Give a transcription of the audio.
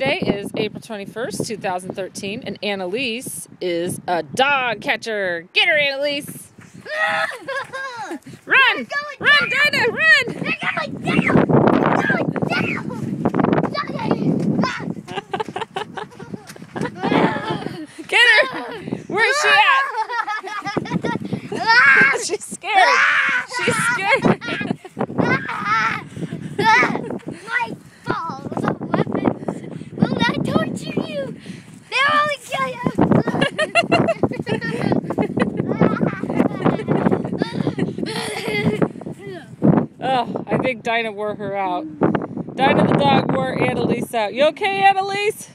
Today is April 21st, 2013, and Annalise is a dog catcher. Get her, Annalise! Run! Run, Dinah, run! They're going down! Get her! Where's she at? She's scared. She's scared. My balls of weapons will not torture you. They'll only kill you. Oh, I think Dinah wore her out. Dinah the dog wore Annalise out. You okay, Annalise?